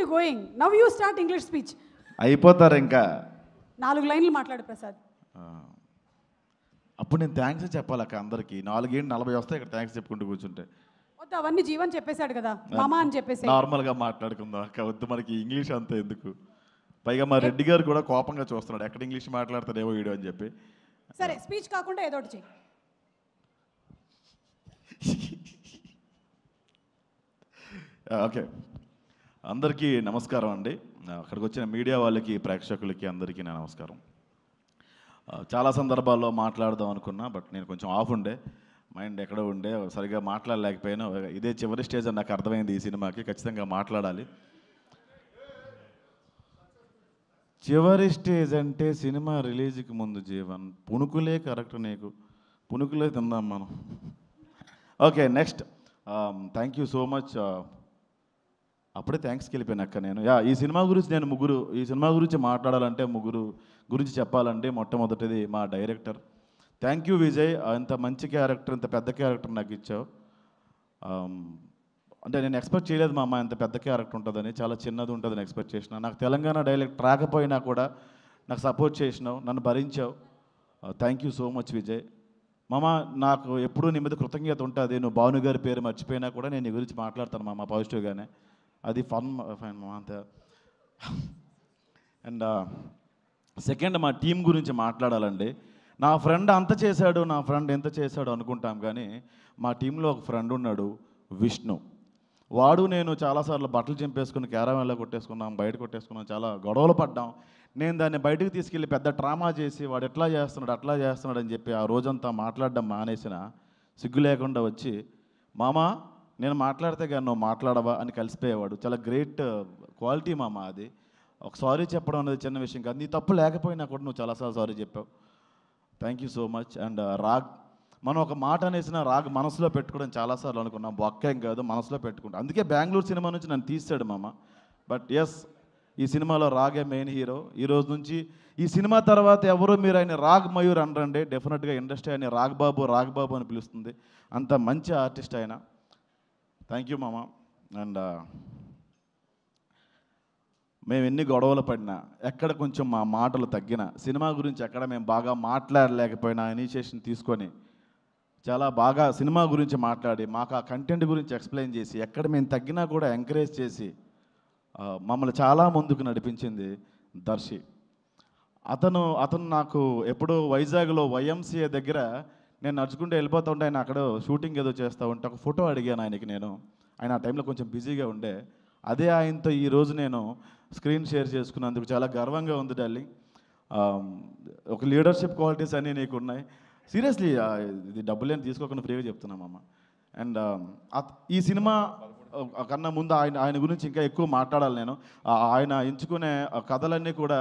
You going? Now you start English speech. అయిపోతారు ఇంకా 4 లైన్లు మాట్లాడు ప్రసాద్. అప్పుడు నేను థ్యాంక్స్ చెప్పాలక్క అందరికి. 4:40 వస్తాయి ఇక్కడ థ్యాంక్స్ చెప్పుకుంటూ కూర్చుంటే. వద్దు, అవన్నీ జీవన్ చెప్పేశాడు కదా మామ అని చెప్పేసి. నార్మల్గా మాట్లాడుకుందాం అక్క, వద్దు మనకి ఇంగ్లీష్ అంతా ఎందుకు. పైగా మా రెడ్డి గారు కూడా కోపంగా చూస్తున్నాడు, ఎక్కడ ఇంగ్లీష్ మాట్లాడతాడేమో వీడియో అని చెప్పి. సరే, స్పీచ్ కాకుండా ఏదో ఒకటి చెయ్యి. ఓకే, అందరికీ నమస్కారం అండి. అక్కడికి వచ్చిన మీడియా వాళ్ళకి, ప్రేక్షకులకి అందరికీ నా నమస్కారం. చాలా సందర్భాల్లో మాట్లాడదాం అనుకున్నా, బట్ నేను కొంచెం ఆఫ్ ఉండే, మైండ్ ఎక్కడో ఉండే, సరిగా మాట్లాడలేకపోయినా. ఇదే చివరి స్టేజ్ అని నాకు అర్థమైంది. ఈ సినిమాకి ఖచ్చితంగా మాట్లాడాలి. చివరి స్టేజ్ అంటే సినిమా రిలీజ్కి ముందు జీవన్. పుణుకులే కరెక్ట్, నీకు పుణుకులే తిందాం మనం. Okay, next. Thank you so much. అప్పుడే థ్యాంక్స్కి వెళ్ళిపోయాను అక్క నేను. ఈ సినిమా గురించి నేను ఈ సినిమా గురించి మాట్లాడాలంటే ముగ్గురు గురించి చెప్పాలంటే మొట్టమొదటిది మా డైరెక్టర్. థ్యాంక్ యూ విజయ్, ఇంత మంచి క్యారెక్టర్, ఇంత పెద్ద క్యారెక్టర్ నాకు ఇచ్చావు. అంటే నేను ఎక్స్పెక్ట్ చేయలేదు మా అమ్మ ఇంత పెద్ద క్యారెక్టర్ ఉంటుందని. చాలా చిన్నది ఉంటుందని ఎక్స్పెక్ట్ చేసిన. నాకు తెలంగాణ డైలెక్ట్ రాకపోయినా కూడా నాకు సపోర్ట్ చేసినావు, నన్ను భరించావు. Thank you so much Vijay. మామ, నాకు ఎప్పుడూ నీ మీద కృతజ్ఞత ఉంటుంది. నువ్వు భానుగారి పేరు మర్చిపోయినా కూడా నేను నీ గురించి మాట్లాడతాను మామ పాజిటివ్గానే. అది ఫైన్ మామ అంతే. అండ్ సెకండ్, మా టీం గురించి మాట్లాడాలండి. నా ఫ్రెండ్ అంత చేశాడు, నా ఫ్రెండ్ ఎంత చేశాడు అనుకుంటాం, కానీ మా టీంలో ఒక ఫ్రెండ్ ఉన్నాడు, విష్ణు. వాడు నేను చాలాసార్లు బట్టలు చింపేసుకుని క్యారవాన్లో కొట్టేసుకున్నాం, బయట కొట్టేసుకున్నాం, చాలా గొడవలు పడ్డాం. నేను దాన్ని బయటకు తీసుకెళ్ళి పెద్ద డ్రామా చేసి వాడు ఎట్లా చేస్తున్నాడు అట్లా చేస్తున్నాడు అని చెప్పి ఆ రోజంతా మాట్లాడడం మానేసిన, సిగ్గు లేకుండా వచ్చి, మామ నేను మాట్లాడితే కానీ నువ్వు మాట్లాడవా అని కలిసిపోయేవాడు. చాలా గ్రేట్ క్వాలిటీ మామ అది. ఒక సారీ చెప్పడం అనేది చిన్న విషయం కాదు. నీ తప్పు లేకపోయినా కూడా నువ్వు చాలాసార్లు సారీ చెప్పావు. Thank you so much. And రాగ్, మనం ఒక మాట అనేసిన రాగ్ మనసులో పెట్టుకోవడం చాలాసార్లు అనుకున్నాం. బొక్కేం కాదు, మనసులో పెట్టుకుంటాం. అందుకే బెంగళూరు సినిమా నుంచి నన్ను తీసాడు మామ. బట్ ఎస్, ఈ సినిమాలో రాగే మెయిన్ హీరో. ఈ రోజు నుంచి ఈ సినిమా తర్వాత ఎవరు మీరు ఆయన రాగ్ మయూర్ అనరండి, డెఫినెట్గా ఇండస్ట్రీ ఆయన రాగ్ బాబు అని పిలుస్తుంది. అంత మంచి ఆర్టిస్ట్ ఆయన. థ్యాంక్ యూ మామ. అండ్ మేము ఎన్ని గొడవలు పడినా, ఎక్కడ కొంచెం మా మాటలు తగ్గినా, సినిమా గురించి ఎక్కడ మేము బాగా మాట్లాడలేకపోయినా ఇనిషియేషన్ తీసుకొని చాలా బాగా సినిమా గురించి మాట్లాడి మాకు ఆ కంటెంట్ గురించి ఎక్స్ప్లెయిన్ చేసి, ఎక్కడ మేము తగ్గినా కూడా ఎంకరేజ్ చేసి మమ్మల్ని చాలా ముందుకు నడిపించింది దర్శి. అతను నాకు ఎప్పుడో వైజాగ్లో వైఎంసీఏ దగ్గర నేను నడుచుకుంటూ వెళ్ళిపోతూ ఉంటే, ఆయన అక్కడ షూటింగ్ ఏదో చేస్తూ ఉంటే ఒక ఫోటో అడిగాను ఆయనకి నేను. ఆయన ఆ టైంలో కొంచెం బిజీగా ఉండే. అదే ఆయనతో ఈరోజు నేను స్క్రీన్ షేర్ చేసుకున్నందుకు చాలా గర్వంగా ఉంది డార్లింగ్. ఒక లీడర్షిప్ క్వాలిటీస్ అన్నీ నీకు ఉన్నాయి. సీరియస్లీ, ఇది డబ్బులేని తీసుకోకుండా ఫ్రీగా చెప్తున్నామమ్మ. అండ్ ఈ సినిమా కన్నా ముందు ఆయన గురించి ఇంకా ఎక్కువ మాట్లాడాలి నేను. ఆయన ఎంచుకునే కథలన్నీ కూడా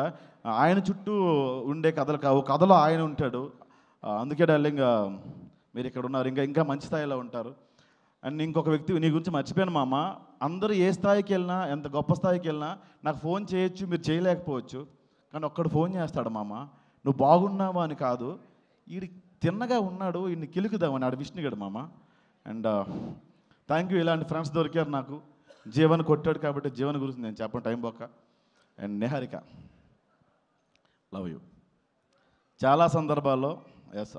ఆయన చుట్టూ ఉండే కథలు కావు, కథలో ఆయన ఉంటాడు. అందుకే డార్లింగ్, మీరు ఇక్కడ ఉన్నారు, ఇంకా మంచి స్థాయిలో ఉంటారు. అండ్ ఇంకొక వ్యక్తి నీ గురించి మర్చిపోయాను మామ. అందరూ ఏ స్థాయికి వెళ్ళినా, ఎంత గొప్ప స్థాయికి వెళ్ళినా నాకు ఫోన్ చేయొచ్చు, మీరు చేయలేకపోవచ్చు, కానీ ఒక్కడు ఫోన్ చేస్తాడు మామ. నువ్వు బాగున్నావా అని కాదు, వీడి తిన్నగా ఉన్నాడు, వీడిని కిలుకుదామని, ఆడు విష్ణుగాడు మామ. అండ్ థ్యాంక్ యూ, ఇలాంటి ఫ్రెండ్స్ దొరికారు నాకు. జీవన్ కొట్టాడు కాబట్టి జీవన్ గురించి నేను చెప్పను టైం పోక. And Niharika, love you. చాలా సందర్భాల్లో ఎస్,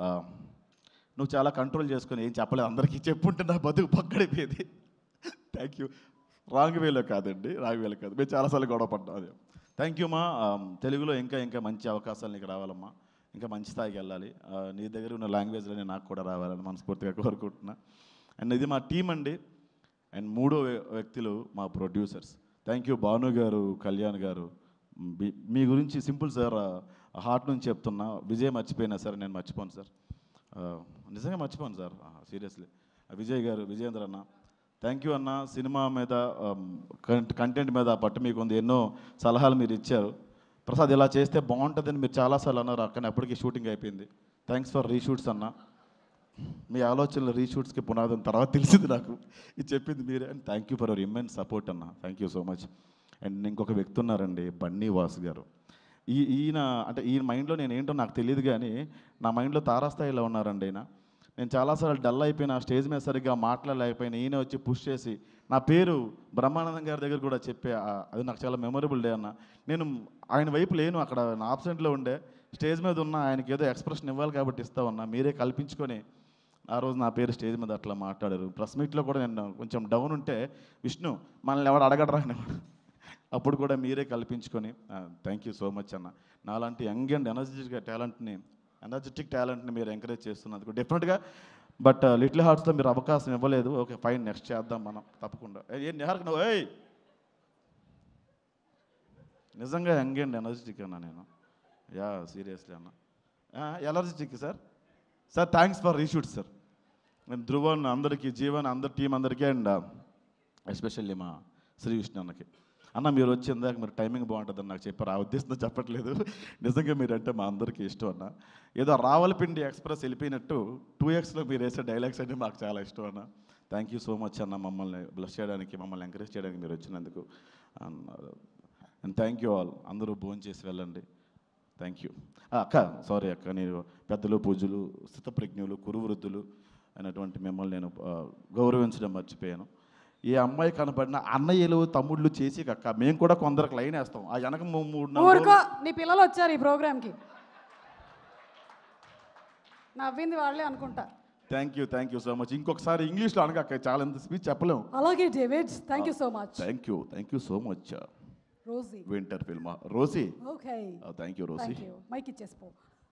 నువ్వు చాలా కంట్రోల్ చేసుకొని ఏం చెప్పలేదు, అందరికీ చెప్పుంటే నా బతుకు పక్కడైపోయేది. Thank you. రాంగ్ వేలో కాదండి, రాంగ్ వేలో కాదు, మేము చాలాసార్లు గొడవ పడ్డాం. అదే థ్యాంక్ యూ మా. తెలుగులో ఇంకా మంచి అవకాశాలు నీకు రావాలమ్మా, ఇంకా మంచి స్థాయికి వెళ్ళాలి. నీ దగ్గర ఉన్న లాంగ్వేజ్లోనే నాకు కూడా రావాలని మనస్ఫూర్తిగా కోరుకుంటున్నా. అండ్ ఇది మా టీం అండి. అండ్ మూడో వ్యక్తులు మా ప్రొడ్యూసర్స్. థ్యాంక్ యూ భాను గారు, కళ్యాణ్ గారు. మీ గురించి సింపుల్ సార్, హార్ట్ నుంచి చెప్తున్నా. విజయ్ మర్చిపోయినా సార్, నేను మర్చిపోను సార్, నిజంగా మర్చిపోను సార్, సీరియస్లీ. విజయ్ గారు, విజయేంద్ర అన్న, థ్యాంక్ యూ అన్న. సినిమా మీద కంటెంట్ మీద పట్టు మీకు ఉంది, ఎన్నో సలహాలు మీరు ఇచ్చారు. ప్రసాద్ ఇలా చేస్తే బాగుంటుందని మీరు చాలాసార్లు అన్నారు, కానీ అప్పటికి షూటింగ్ అయిపోయింది. థ్యాంక్స్ ఫర్ రీషూట్స్ అన్న. మీ ఆలోచనలు రీషూట్స్కి పునాదని తర్వాత తెలిసింది నాకు, ఇది చెప్పింది మీరే. And thank you for our immense support అన్న, thank you so much. And ఇంకొక వ్యక్తి ఉన్నారండి, బన్నీ వాసు గారు. ఈయన మైండ్లో నేను ఏంటో నాకు తెలియదు, కానీ నా మైండ్లో తారాస్థాయిలో ఉన్నారండి ఆయన. నేను చాలాసార్లు డల్ అయిపోయిన స్టేజ్ మీద సరిగ్గా మాట్లాడలేకపోయినా ఈయన వచ్చి పుష్ చేసి నా పేరు బ్రహ్మానందం గారి దగ్గర కూడా చెప్పే అది నాకు చాలా మెమొరబుల్ డే అన్న. నేను ఆయన వైపు లేను, అక్కడ నా ఆబ్సెంట్లో ఉండే, స్టేజ్ మీద ఉన్న ఆయనకి ఏదో ఎక్స్ప్రెషన్ ఇవ్వాలి కాబట్టి ఇస్తా ఉన్నా. మీరే కల్పించుకొని ఆ రోజు నా పేరు స్టేజ్ మీద అట్లా మాట్లాడారు. ప్రెస్ మీట్లో కూడా నేను కొంచెం డౌన్ ఉంటే విష్ణు మనల్ని ఎవరు అడగడరా అనేవాడు, అప్పుడు కూడా మీరే కల్పించుకొని థ్యాంక్ యూ సో మచ్ అన్న. నాలాంటి యంగ్ అండ్ ఎనర్జెటిక్ టాలెంట్ని మీరు ఎంకరేజ్ చేస్తున్నందుకు డెఫినెట్గా. బట్ లిటిల్ హార్ట్స్లో మీరు అవకాశం ఇవ్వలేదు, ఓకే ఫైన్, నెక్స్ట్ చేద్దాం మనం తప్పకుండా. ఏం నిహార్కి నువ్వు నిజంగా యంగ్ అండ్ ఎనర్జెటిక్ అన్న నేను, యా సీరియస్లీ అన్న. Energetic sir. Thanks for reshoot sir. నేను ధ్రువన్ అందరికీ, జీవన్ అందరి టీం అందరికీ, అండ్ ఎస్పెషల్లీ మా శ్రీ విష్ణు అన్నకి. అన్న మీరు వచ్చి ఇందాక మీరు టైమింగ్ బాగుంటుందని నాకు చెప్పారు, ఆ ఉద్దేశంతో చెప్పట్లేదు, నిజంగా మీరంటే మా అందరికీ ఇష్టం అన్న. ఏదో రావలపిండి ఎక్స్ప్రెస్ వెళ్ళిపోయినట్టు 2Xలో మీరు వేసే డైలాగ్స్ అంటే మాకు చాలా ఇష్టం అన్న. థ్యాంక్ యూ సో మచ్ అన్న, మమ్మల్ని బ్లెస్ చేయడానికి, మమ్మల్ని ఎంకరేజ్ చేయడానికి మీరు వచ్చినందుకు. And thank you all. అందరూ భోజనం చేసి వెళ్ళండి. థ్యాంక్ యూ అక్క. సారీ అక్క, నేను పెద్దలు, పూజలు, స్థితప్రజ్ఞులు, కురువృద్ధులు అయినటువంటి మిమ్మల్ని నేను గౌరవించడం మర్చిపోయాను. ఏ అమ్మాయి కనపడిన అన్నయ్యలు తమ్ముళ్ళు చేసి అక్క మేము కూడా కొందరికి లైన్ వేస్తాం. ఆ వెనక 3-4 నీ పిల్లలు వచ్చారు ఈ ప్రోగ్రామ్కి, నవ్వింది వాళ్ళే అనుకుంటా. Thank you so much. ఇంకొకసారి ఇంగ్లీష్లో అనక, చాలా ఎంత స్పీచ్ చెప్పలేము. అలాగే David, thank you so much. Thank you so much. Rosie వింటర్ ఫిల్మా Rosie. Okay, thank you Rosie. Mike ఇచ్చేసిపో.